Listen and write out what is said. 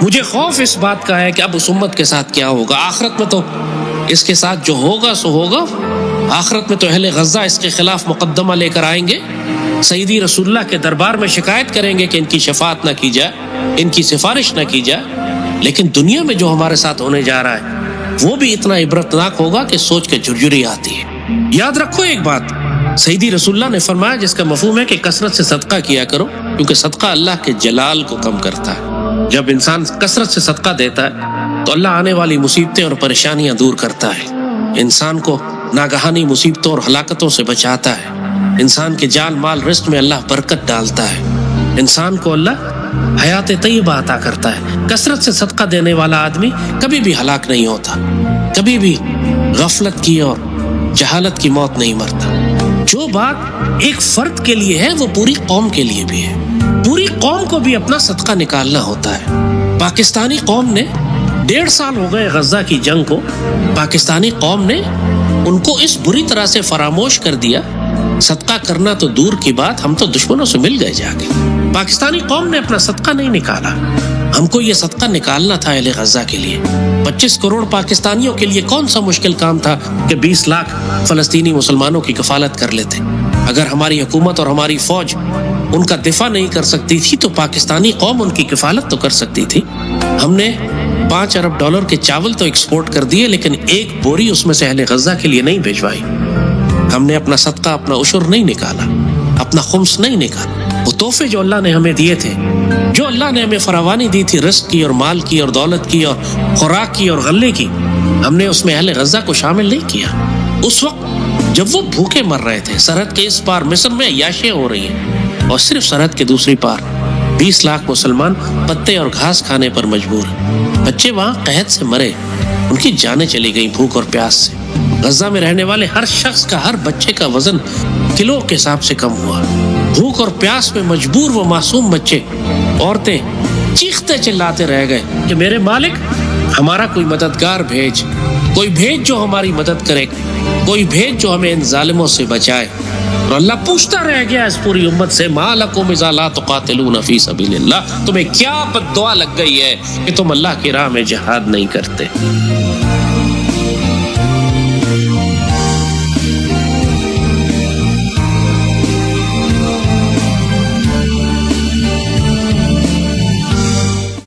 مجھے خوف اس بات کا ہے کہ اب اس امت کے ساتھ کیا ہوگا. آخرت میں تو اس کے ساتھ جو ہوگا سو ہوگا. آخرت میں تو اہل غزہ اس کے خلاف مقدمہ لے کر آئیں گے, سیدی رسول اللہ کے دربار میں شکایت کریں گے کہ ان کی شفاعت نہ کی جائے, ان کی سفارش نہ کی جائے. لیکن دنیا میں جو ہمارے ساتھ ہونے جا رہا ہے وہ بھی اتنا عبرتناک ہوگا کہ سوچ کے جھرجھری آتی ہے. یاد رکھو ایک بات, سیدی رسول اللہ نے فرمایا جس کا مفہوم ہے کہ کثرت سے صدقہ کیا کرو, کیونکہ صدقہ اللہ کے جلال کو کم کرتا ہے. جب انسان کثرت سے صدقہ دیتا ہے تو اللہ آنے والی مصیبتیں اور پریشانیاں دور کرتا ہے, انسان کو ناگہانی مصیبتوں اور ہلاکتوں سے بچاتا ہے, انسان کے جان مال رزق میں اللہ برکت ڈالتا ہے, انسان کو اللہ حیات طیبہ عطا کرتا ہے. کثرت سے صدقہ دینے والا آدمی کبھی بھی ہلاک نہیں ہوتا, کبھی بھی غفلت کی اور جہالت کی موت نہیں مرتا. جو بات ایک فرد کے لیے ہے وہ پوری قوم کے لیے بھی ہے. پوری قوم کو بھی اپنا صدقہ نکالنا ہوتا ہے. پاکستانی قوم نے 1.5 سال ہو گئے غزہ کی جنگ کو, پاکستانی قوم نے ان کو اس بری طرح سے فراموش کر دیا, صدقہ کرنا تو دور کی بات, ہم تو دشمنوں سے مل گئے جا کے. پاکستانی قوم نے اپنا صدقہ نہیں نکالا. ہم کو یہ صدقہ نکالنا تھا اہل غزہ کے لیے. 25 کروڑ پاکستانیوں کے لیے کون سا مشکل کام تھا کہ 20 لاکھ فلسطینی مسلمانوں کی کفالت کر لیتے. اگر ہماری حکومت اور ہماری فوج ان کا دفاع نہیں کر سکتی تھی تو پاکستانی قوم ان کی کفالت تو کر سکتی تھی. ہم نے $5 ارب کے چاول تو ایکسپورٹ کر دیے, لیکن ایک بوری اس میں سے اہل غزہ کے لیے نہیں بھیجوائی. ہم نے اپنا صدقہ, اپنا عشر نہیں نکالا, اپنا خمس نہیں نکالا. وہ تحفے جو اللہ نے ہمیں دیے تھے, جو اللہ نے ہمیں فراوانی دی تھی رزق کی اور مال کی اور دولت کی اور خوراک کی اور غلے کی, ہم نے اس میں اہل غزہ کو شامل نہیں کیا. اس وقت جب وہ بھوکے مر رہے تھے, سرحد کے اس پار مصر میں عیاشیاں ہو رہی ہیں اور صرف سرحد کے دوسری پار 20 لاکھ مسلمان پتے اور گھاس کھانے پر مجبور ہیں. بچے وہاں قحط سے مرے, ان کی جانیں چلی گئیں بھوک اور پیاس سے. غزہ میں رہنے والے ہر شخص کا, ہر بچے کا وزن کلو کے حساب سے کم ہوا. بھوک اور پیاس میں مجبور وہ معصوم بچے, عورتیں چیختے چلاتے رہ گئے کہ میرے مالک ہمارا کوئی مددگار بھیج, کوئی بھیج جو ہماری مدد کرے, کوئی بھیج جو ہمیں ان ظالموں سے بچائے. اور اللہ پوچھتا رہ گیا اس پوری امت سے, ما لکم اذا لا تقاتلون فی سبیل اللہ, تمہیں کیا بد دعا لگ گئی ہے کہ تم اللہ کی راہ میں جہاد نہیں کرتے.